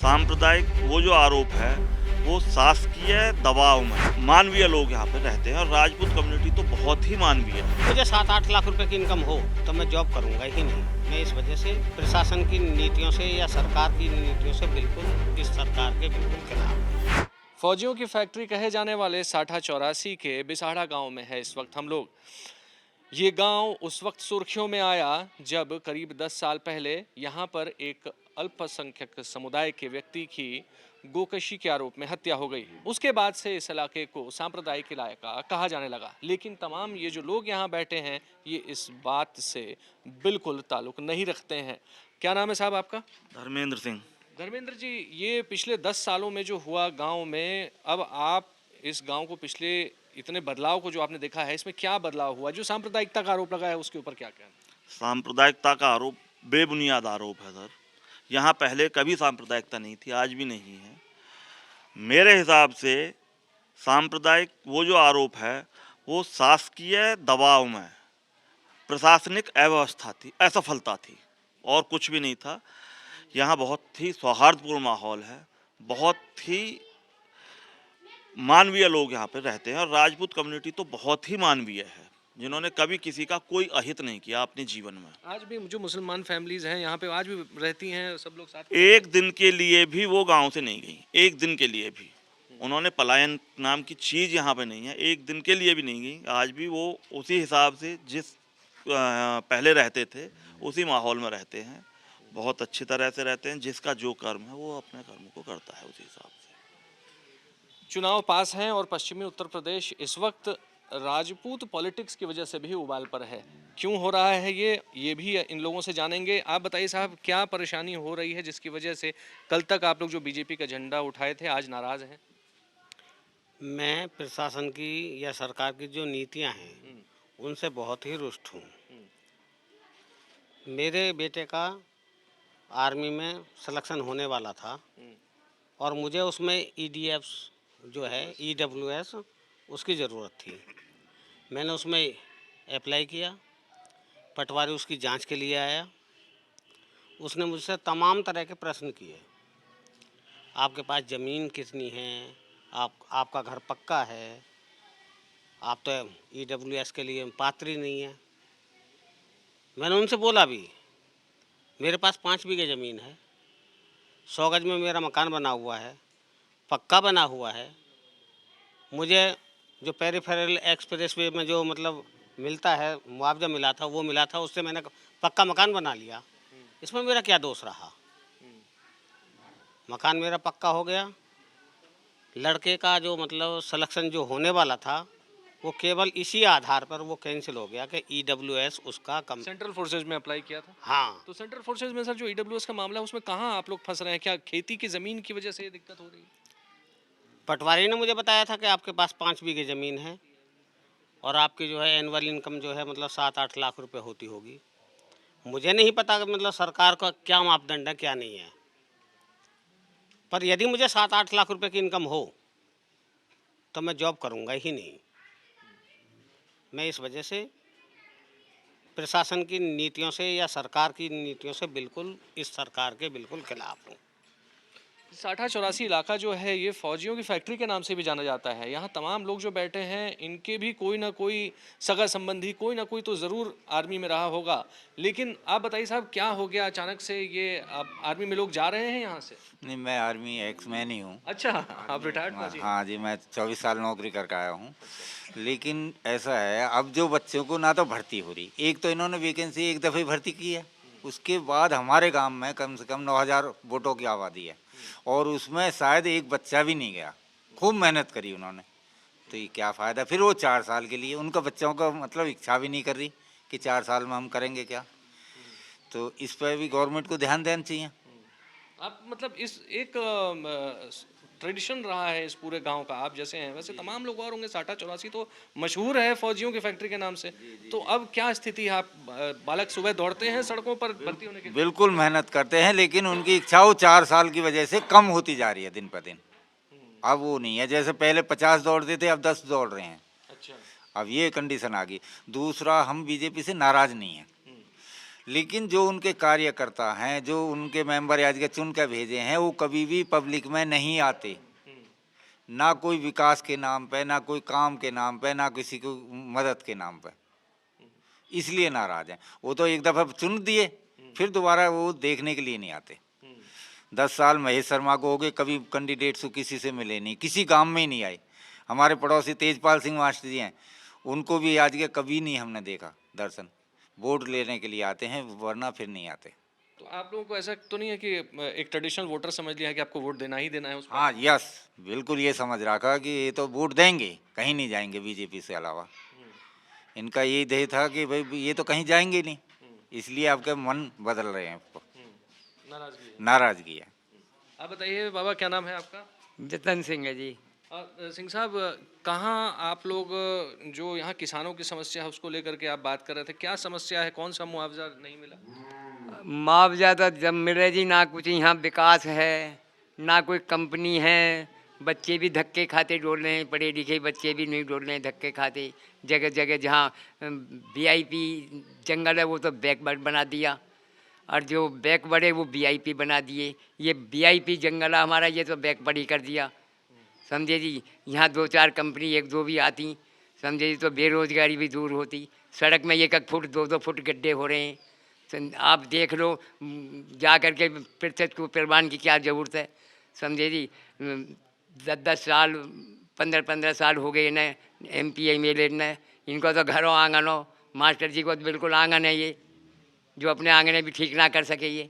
सांप्रदायिक वो जो आरोप है वो शासकीय दबाव में मानवीय लोग यहाँ पे रहते हैं और राजपूत कम्युनिटी तो बहुत ही मानवीय है। मुझे 7-8 लाख रुपए की इनकम हो तो मैं जॉब करूंगा ही नहीं। मैं इस वजह से प्रशासन की नीतियों से या सरकार की नीतियों से बिल्कुल, इस सरकार के बिल्कुल खिलाफ। फौजियों की फैक्ट्री कहे जाने वाले साठा चौरासी के बिसाड़ा गांव में है इस वक्त हम लोग। ये गांव उस वक्त सुर्खियों में आया जब करीब 10 साल पहले यहाँ पर एक अल्पसंख्यक समुदाय के व्यक्ति की गोकशी के आरोप में हत्या हो गई। उसके बाद से इस इलाके को सांप्रदायिक इलाका कहा जाने लगा, लेकिन तमाम ये जो लोग यहाँ बैठे हैं ये इस बात से बिल्कुल ताल्लुक नहीं रखते हैं। क्या नाम है साहब आपका? धर्मेंद्र सिंह। धर्मेंद्र जी, ये पिछले 10 सालों में जो हुआ गांव में, अब आप इस गांव को पिछले इतने बदलाव को जो आपने देखा है, इसमें क्या बदलाव हुआ? जो सांप्रदायिकता का आरोप लगा है उसके ऊपर क्या कहना? सांप्रदायिकता का आरोप बेबुनियाद आरोप है सर। यहाँ पहले कभी सांप्रदायिकता नहीं थी, आज भी नहीं है। मेरे हिसाब से सांप्रदायिक वो जो आरोप है वो शासकीय दबाव में प्रशासनिक अव्यवस्था थी, असफलता थी और कुछ भी नहीं था। यहाँ बहुत ही सौहार्दपूर्ण माहौल है, बहुत ही मानवीय लोग यहाँ पे रहते हैं और राजपूत कम्युनिटी तो बहुत ही मानवीय है, जिन्होंने कभी किसी का कोई अहित नहीं किया अपने जीवन में। आज भी जो मुसलमान फैमिलीज हैं यहाँ पे आज भी रहती हैं, सब लोग साथ। एक दिन के लिए भी वो गांव से नहीं गई, एक दिन के लिए भी। उन्होंने पलायन नाम की चीज़ यहाँ पे नहीं है, एक दिन के लिए भी नहीं गई। आज भी वो उसी हिसाब से जिस पहले रहते थे उसी माहौल में रहते हैं, बहुत अच्छी तरह से रहते हैं। जिसका जो कर्म है वो अपने कर्म को करता है उसी हिसाब से। चुनाव पास हैं और पश्चिमी उत्तर प्रदेश इस वक्त राजपूत पॉलिटिक्स की वजह से भी उबाल पर है। क्यों हो रहा है ये भी इन लोगों से जानेंगे। आप बताइए साहब, क्या परेशानी हो रही है जिसकी वजह से कल तक आप लोग जो बीजेपी का झंडा उठाए थे आज नाराज हैं? मैं प्रशासन की या सरकार की जो नीतियां हैं उनसे बहुत ही रुष्ट हूँ। मेरे बेटे का आर्मी में सिलेक्शन होने वाला था और मुझे उसमें ईडीएफ जो है ईडब्ल्यूएस उसकी ज़रूरत थी। मैंने उसमें अप्लाई किया, पटवारी उसकी जांच के लिए आया। उसने मुझसे तमाम तरह के प्रश्न किए। आपके पास ज़मीन कितनी है, आपका घर पक्का है, आप तो ईडब्ल्यूएस के लिए पात्र ही नहीं है। मैंने उनसे बोला भी, मेरे पास 5 बीघे ज़मीन है, 100 गज में मेरा मकान बना हुआ है, पक्का बना हुआ है। मुझे जो पेरिफेरल एक्सप्रेस वे में जो मतलब मिलता है, मुआवजा मिला था, वो मिला था, उससे मैंने पक्का मकान बना लिया। इसमें मेरा क्या दोष रहा? मकान मेरा पक्का हो गया। लड़के का जो मतलब सिलेक्शन जो होने वाला था वो केवल इसी आधार पर वो कैंसिल हो गया कि ईडब्ल्यूएस उसका कम। सेंट्रल फोर्सेज में अप्लाई किया था। हाँ, तो सेंट्रल फोर्सेज में सर जो ईडब्ल्यूएस का मामला है उसमें कहाँ आप लोग फंस रहे हैं? क्या खेती की जमीन की वजह से ये दिक्कत हो रही है? पटवारी ने मुझे बताया था कि आपके पास 5 बीघे ज़मीन है और आपकी जो है एनुअल इनकम जो है मतलब 7-8 लाख रुपए होती होगी। मुझे नहीं पता कि मतलब सरकार का क्या मापदंड है क्या नहीं है, पर यदि मुझे 7-8 लाख रुपए की इनकम हो तो मैं जॉब करूंगा ही नहीं। मैं इस वजह से प्रशासन की नीतियों से या सरकार की नीतियों से बिल्कुल, इस सरकार के बिल्कुल खिलाफ हूँ। साठा चौरासी इलाका जो है ये फौजियों की फैक्ट्री के नाम से भी जाना जाता है। यहाँ तमाम लोग जो बैठे हैं इनके भी कोई ना कोई सगा संबंधी, कोई ना कोई तो ज़रूर आर्मी में रहा होगा। लेकिन आप बताइए साहब, क्या हो गया अचानक से ये आप आर्मी में लोग जा रहे हैं यहाँ से? नहीं, मैं आर्मी एक्समैन ही हूँ। अच्छा, आप रिटायर्ड फौजी हैं? हाँ जी, मैं 24 साल नौकरी करके आया हूँ। लेकिन ऐसा है, अब जो बच्चों को ना तो भर्ती हो रही, एक तो इन्होंने वैकेंसी एक दफ़े भर्ती की है, उसके बाद हमारे गांव में कम से कम 9000 वोटों की आबादी है और उसमें शायद एक बच्चा भी नहीं गया। खूब मेहनत करी उन्होंने, तो ये क्या फ़ायदा? फिर वो 4 साल के लिए उनका बच्चों का मतलब इच्छा भी नहीं कर रही कि 4 साल में हम करेंगे क्या। तो इस पर भी गवर्नमेंट को ध्यान देना चाहिए। आप मतलब इस एक ट्रेडिशन रहा है इस पूरे गांव का, आप जैसे हैं वैसे तमाम लोग और होंगे। साठा चौरासी तो मशहूर है फौजियों की फैक्ट्री के नाम से। तो अब क्या स्थिति है? आप बालक सुबह दौड़ते हैं सड़कों पर भर्ती होने के लिए? बिल्कुल मेहनत करते हैं, लेकिन उनकी इच्छा वो 4 साल की वजह से कम होती जा रही है दिन पर दिन। अब वो नहीं है, जैसे पहले 50 दौड़ते थे अब 10 दौड़ रहे हैं। अच्छा। अब ये कंडीशन आ गई। दूसरा, हम बीजेपी से नाराज़ नहीं हैं, लेकिन जो उनके कार्यकर्ता हैं, जो उनके मेंबर आज के चुन कर भेजे हैं, वो कभी भी पब्लिक में नहीं आते, ना कोई विकास के नाम पे, ना कोई काम के नाम पे, ना किसी को मदद के नाम पे, इसलिए नाराज हैं। वो तो एक दफ़ा चुन दिए, फिर दोबारा वो देखने के लिए नहीं आते। 10 साल महेश शर्मा को हो गए, कभी कैंडिडेट से किसी से मिले नहीं, किसी काम में ही नहीं आए। हमारे पड़ोसी तेजपाल सिंह मास्टर जी हैं, उनको भी आज के कभी नहीं हमने देखा दर्शन। वोट लेने के लिए आते हैं, वरना फिर नहीं आते। तो आप लोगों को ऐसा तो नहीं है कि एक ट्रेडिशनल वोटर समझ लिया है कि आपको वोट देना ही देना है उस पर? हाँ, यस, बिल्कुल ये समझ रखा कि ये तो वोट देंगे, कहीं नहीं जाएंगे बीजेपी से अलावा। इनका यही ध्येय था कि भाई ये तो कहीं जाएंगे नहीं, इसलिए आपके मन बदल रहे हैं, नाराजगी है। नाराजगी है। आप बताइए बाबा, क्या नाम है आपका? जतन सिंह है जी। सिंह साहब, कहाँ आप लोग जो यहाँ किसानों की समस्या है उसको लेकर के आप बात कर रहे थे, क्या समस्या है, कौन सा मुआवजा नहीं मिला? मुआवजा तो जब मिले जी, ना कुछ यहाँ विकास है, ना कोई कंपनी है। बच्चे भी धक्के खाते डोल रहे हैं, पढ़े लिखे बच्चे भी नहीं डोल रहे हैं धक्के खाते। जगह जगह जहाँ वीआईपी जंगल है वो तो बैकवर्ड बना दिया, और जो बैकवर्ड है वो वीआईपी बना दिए। ये वीआईपी जंगल है हमारा, ये तो बैकवर्ड ही कर दिया, समझे जी। यहाँ 2-4 कंपनी 1-2 भी आती, समझे जी, तो बेरोजगारी भी दूर होती। सड़क में 1-1 फुट 2-2 फुट गड्ढे हो रहे हैं, आप देख लो। जा कर के प्रतिशत को प्रमाण की क्या ज़रूरत है, समझे जी। 10-10 साल 15-15 साल हो गए इन्हें MP MLA ने, इनको तो घरों आंगनों, मास्टर जी को तो बिल्कुल आंगन है ये, जो अपने आंगन भी ठीक ना कर सके ये,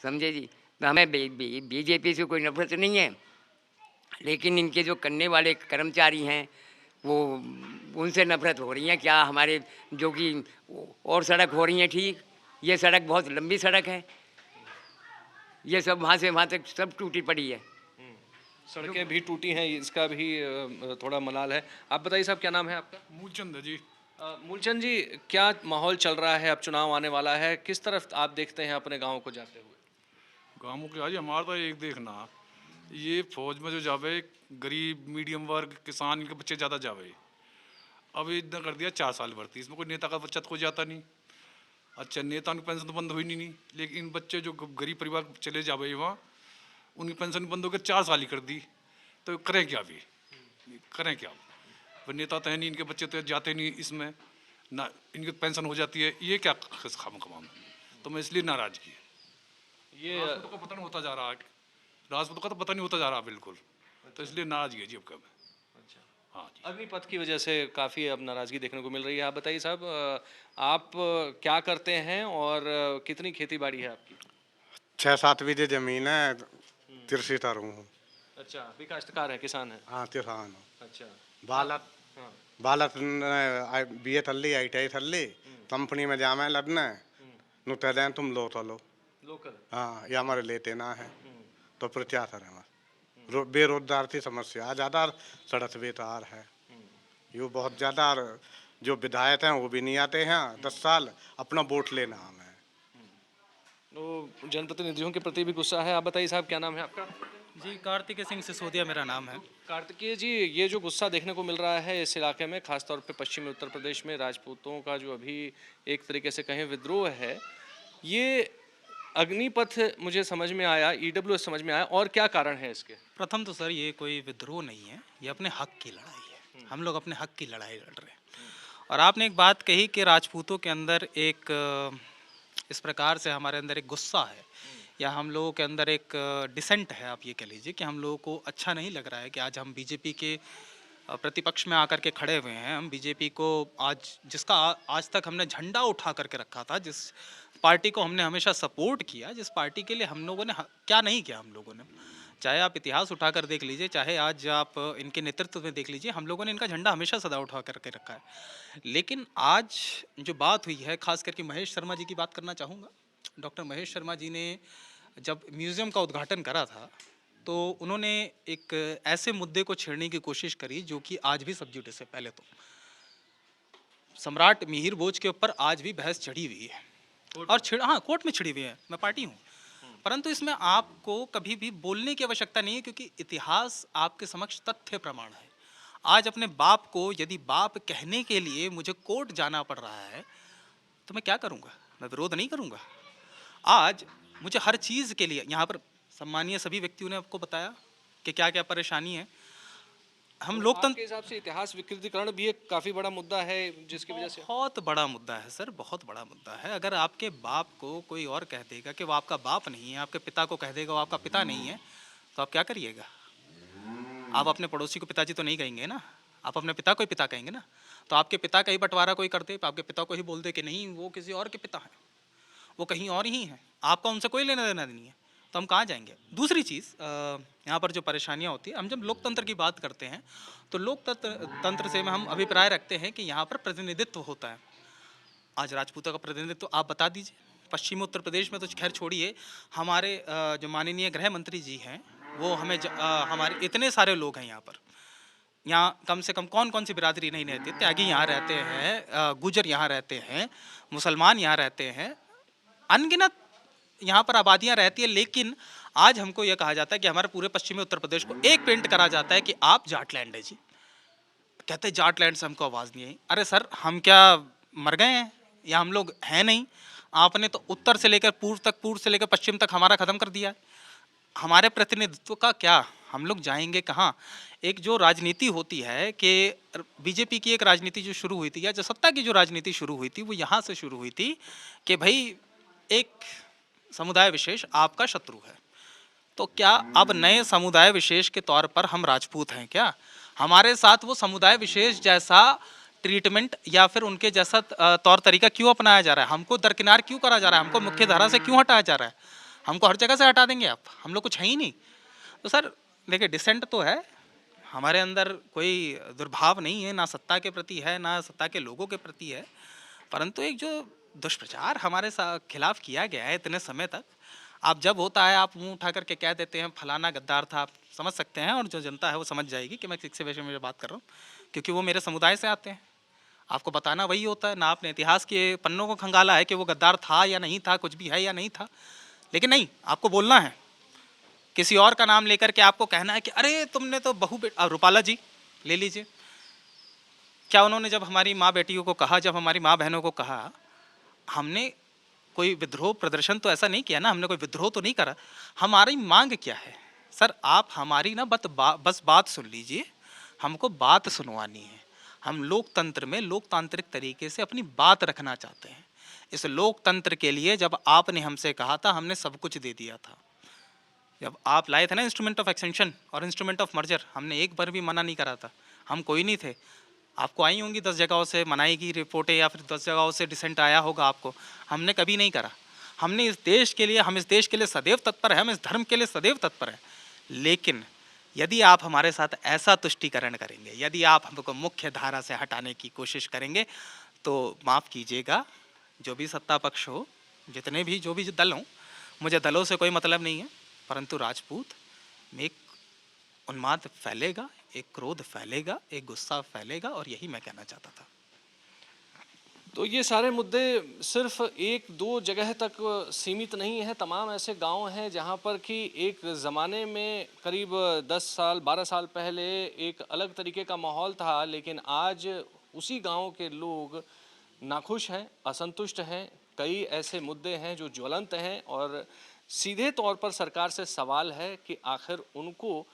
समझे जी। तो हमें बीजेपी से कोई नफरत नहीं है, लेकिन इनके जो करने वाले कर्मचारी हैं वो, उनसे नफरत हो रही है। क्या हमारे जो कि और सड़क हो रही है ठीक, ये सड़क बहुत लंबी सड़क है, ये सब वहाँ से वहाँ तक सब टूटी पड़ी है। सड़कें भी टूटी हैं, इसका भी थोड़ा मलाल है। आप बताइए साहब, क्या नाम है आपका? मूलचंद है जी। मूलचंद जी, क्या माहौल चल रहा है, अब चुनाव आने वाला है, किस तरफ आप देखते हैं अपने गाँव को जाते हुए? गाँव के आज हमारा तो एक देखना, ये फौज में जो जावे गरीब मीडियम वर्ग किसान इनके बच्चे ज़्यादा जावे। अब इतना कर दिया 4 साल भर्ती, इसमें कोई नेता का बच्चा तो कोई जाता नहीं। अच्छा, नेता की पेंशन तो बंद हुई नहीं, लेकिन इन बच्चे जो गरीब परिवार चले जावे वहाँ, उनकी पेंशन बंद होकर 4 साल ही कर दी, तो करें क्या? भी करें क्या? वो नेता तो है नहीं, इनके बच्चे तो जाते नहीं इसमें ना, इनकी पेंशन हो जाती है, ये क्या खाम खमाम। तो मैं इसलिए नाराजगी है। ये राजपूतों का पतन होता जा रहा है, राजपूतों का तो पता नहीं होता जा रहा बिल्कुल, तो इसलिए नाराजगी है जी अब कब। अच्छा, हाँ जी। अग्निपथ की वजह से काफ़ी अब नाराज़गी देखने को मिल रही है। आप बताइए साहब, आप क्या करते हैं और कितनी खेती बाड़ी है आपकी? 6-7 बीघे जमीन है, कृषि कर हूँ। अच्छा, भी काश्तकार है, किसान है? हाँ, किसान हूँ। अच्छा, बालक हाँ, बालक BA थल्ली ITI थल्ली कंपनी में जामे लड़ने, नुते दें तुम लो तो लो। लोकल। हाँ, ये हमारे लेते ना है, तो फिर क्या करें हमारे। बेरोजगार की समस्या ज़्यादा, सड़क बेकार है, ये बहुत ज़्यादा। जो विधायक हैं वो भी नहीं आते हैं 10 साल, अपना वोट लेना हमें। तो जनप्रतिनिधियों के प्रति भी गुस्सा है। आप बताइए साहब, क्या नाम है आपका? जी, कार्तिकेय सिंह सिसोदिया मेरा नाम है। कार्तिकेय जी, ये जो गुस्सा देखने को मिल रहा है इस इलाके में, खासतौर पे पश्चिमी उत्तर प्रदेश में राजपूतों का जो अभी एक तरीके से कहें विद्रोह है, ये अग्निपथ मुझे समझ में आया, EWS समझ में आया, और क्या कारण है इसके? प्रथम तो सर ये कोई विद्रोह नहीं है, ये अपने हक की लड़ाई है। हम लोग अपने हक की लड़ाई लड़ रहे हैं। और आपने एक बात कही कि राजपूतों के अंदर एक इस प्रकार से हमारे अंदर एक गुस्सा है, या हम लोगों के अंदर एक डिसेंट है, आप ये कह लीजिए कि हम लोगों को अच्छा नहीं लग रहा है कि आज हम बीजेपी के प्रतिपक्ष में आकर के खड़े हुए हैं। हम बीजेपी को आज, जिसका आज तक हमने झंडा उठा करके रखा था, जिस पार्टी को हमने हमेशा सपोर्ट किया, जिस पार्टी के लिए हम लोगों ने क्या नहीं किया, हम लोगों ने, चाहे आप इतिहास उठाकर देख लीजिए, चाहे आज आप इनके नेतृत्व में देख लीजिए, हम लोगों ने इनका झंडा हमेशा सदा उठा करके रखा है। लेकिन आज जो बात हुई है, खास करके महेश शर्मा जी की बात करना चाहूँगा। डॉक्टर महेश शर्मा जी ने जब म्यूज़ियम का उद्घाटन करा था, तो उन्होंने एक ऐसे मुद्दे को छेड़ने की कोशिश करी जो कि आज भी सब्जेक्ट है। पहले तो सम्राट मिहिर भोज के ऊपर आज भी बहस चढ़ी हुई है, और हाँ, कोर्ट में छिड़ी हुई है, मैं पार्टी हूँ, परंतु इसमें आपको कभी भी बोलने की आवश्यकता नहीं है, क्योंकि इतिहास आपके समक्ष तथ्य प्रमाण है। आज अपने बाप को यदि बाप कहने के लिए मुझे कोर्ट जाना पड़ रहा है, तो मैं क्या करूँगा? मैं विरोध नहीं करूँगा। आज मुझे हर चीज़ के लिए यहाँ पर सम्मानीय सभी व्यक्तियों ने आपको बताया कि क्या क्या परेशानी है। हम आपके लोकतंत्र हिसाब से इतिहास विकृतीकरण भी एक काफी बड़ा मुद्दा है जिसकी वजह से बहुत बड़ा मुद्दा है सर, बहुत बड़ा मुद्दा है। अगर आपके बाप को कोई और कह देगा कि वो आपका बाप नहीं है, आपके पिता को कह देगा वो आपका पिता नहीं है, तो आप क्या करिएगा? आप अपने पड़ोसी को पिताजी तो नहीं कहेंगे ना, आप अपने पिता को ही पिता कहेंगे ना। तो आपके पिता का ही बंटवारा कोई कर दे, आपके पिता को ही बोल दे कि नहीं वो किसी और के पिता है, वो कहीं और ही है, आपका उनसे कोई लेना देना नहीं है, तो हम कहाँ जाएंगे? दूसरी चीज़, यहाँ पर जो परेशानियाँ होती है, हम जब लोकतंत्र की बात करते हैं तो लोकतंत्र से हम अभिप्राय रखते हैं कि यहाँ पर प्रतिनिधित्व होता है। आज राजपूतों का प्रतिनिधित्व आप बता दीजिए। पश्चिमी उत्तर प्रदेश में तो खैर छोड़िए, हमारे जो माननीय गृह मंत्री जी हैं वो हमें हमारे इतने सारे लोग हैं यहाँ पर, यहाँ कम से कम कौन कौन सी बिरादरी नहीं रहती, त्यागी यहाँ रहते हैं, गुजर यहाँ रहते हैं, मुसलमान यहाँ रहते हैं, अनगिनत यहाँ पर आबादियाँ रहती है। लेकिन आज हमको यह कहा जाता है कि हमारे पूरे पश्चिमी उत्तर प्रदेश को एक पेंट करा जाता है कि आप जाटलैंड है जी। कहते हैं जाटलैंड से हमको आवाज़ नहीं आई। अरे सर, हम क्या मर गए हैं या हम लोग हैं नहीं? आपने तो उत्तर से लेकर पूर्व तक, पूर्व से लेकर पश्चिम तक हमारा ख़त्म कर दिया है। हमारे प्रतिनिधित्व का क्या, हम लोग जाएंगे कहाँ? एक जो राजनीति होती है कि बीजेपी की एक राजनीति जो शुरू हुई थी, या जो सत्ता की जो राजनीति शुरू हुई थी, वो यहाँ से शुरू हुई थी कि भाई एक समुदाय विशेष आपका शत्रु है। तो क्या अब नए समुदाय विशेष के तौर पर हम राजपूत हैं क्या? हमारे साथ वो समुदाय विशेष जैसा ट्रीटमेंट या फिर उनके जैसा तौर तरीका क्यों अपनाया जा रहा है? हमको दरकिनार क्यों करा जा रहा है? हमको मुख्य धारा से क्यों हटाया जा रहा है? हमको हर जगह से हटा देंगे आप, हम लोग कुछ है ही नहीं। तो सर देखिए, डिसेंट तो है, हमारे अंदर कोई दुर्भाव नहीं है, ना सत्ता के प्रति है ना सत्ता के लोगों के प्रति है, परंतु एक जो दुष्प्रचार हमारे साथ खिलाफ किया गया है इतने समय तक, आप जब होता है आप मुंह उठा करके कह देते हैं फलाना गद्दार था, आप समझ सकते हैं और जो जनता है वो समझ जाएगी कि मैं किस विषय में बात कर रहा हूँ, क्योंकि वो मेरे समुदाय से आते हैं। आपको बताना वही होता है ना, आपने इतिहास के पन्नों को खंगाला है कि वो गद्दार था या नहीं था, कुछ भी है या नहीं था, लेकिन नहीं, आपको बोलना है किसी और का नाम लेकर के, आपको कहना है कि अरे तुमने तो बहू बेटा, रूपाला जी ले लीजिए, क्या उन्होंने जब हमारी माँ बेटियों को कहा, जब हमारी माँ बहनों को कहा, हमने कोई विद्रोह प्रदर्शन तो ऐसा नहीं किया ना, हमने कोई विद्रोह तो नहीं करा। हमारी मांग क्या है सर? आप हमारी ना बस बात सुन लीजिए, हमको बात सुनवानी है। हम लोकतंत्र में लोकतांत्रिक तरीके से अपनी बात रखना चाहते हैं। इस लोकतंत्र के लिए जब आपने हमसे कहा था, हमने सब कुछ दे दिया था। जब आप लाए थे ना इंस्ट्रूमेंट ऑफ एक्सटेंशन और इंस्ट्रूमेंट ऑफ मर्जर, हमने एक बार भी मना नहीं करा था। हम कोई नहीं थे, आपको आई होंगी 10 जगहों से मनाई की रिपोर्टें या फिर 10 जगहों से डिसेंट आया होगा आपको, हमने कभी नहीं करा। हमने इस देश के लिए, हम इस देश के लिए सदैव तत्पर हैं, हम इस धर्म के लिए सदैव तत्पर हैं। लेकिन यदि आप हमारे साथ ऐसा तुष्टीकरण करेंगे, यदि आप हमको मुख्य धारा से हटाने की कोशिश करेंगे, तो माफ़ कीजिएगा, जो भी सत्ता पक्ष हो, जितने भी जो भी दल हों, मुझे दलों से कोई मतलब नहीं है, परंतु राजपूत में एक उन्माद फैलेगा, एक क्रोध फैलेगा, एक गुस्सा फैलेगा, और यही मैं कहना चाहता था। तो ये सारे मुद्दे सिर्फ एक दो जगह तक सीमित नहीं है, तमाम ऐसे गांव हैं जहां पर कि एक ज़माने में करीब 10 साल 12 साल पहले एक अलग तरीके का माहौल था, लेकिन आज उसी गांव के लोग नाखुश हैं, असंतुष्ट हैं। कई ऐसे मुद्दे हैं जो ज्वलंत हैं और सीधे तौर पर सरकार से सवाल है कि आखिर उनको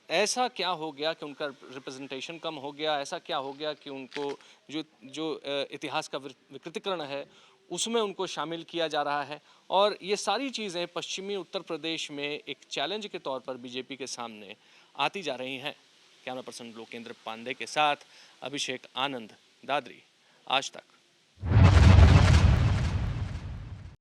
ऐसा क्या हो गया कि उनका रिप्रेजेंटेशन कम हो गया, ऐसा क्या हो गया कि उनको जो जो इतिहास का विकृतीकरण है उसमें उनको शामिल किया जा रहा है। और ये सारी चीज़ें पश्चिमी उत्तर प्रदेश में एक चैलेंज के तौर पर बीजेपी के सामने आती जा रही हैं। कैमरा पर्सन लोकेंद्र पांडे के साथ अभिषेक आनंद, दादरी, आज तक।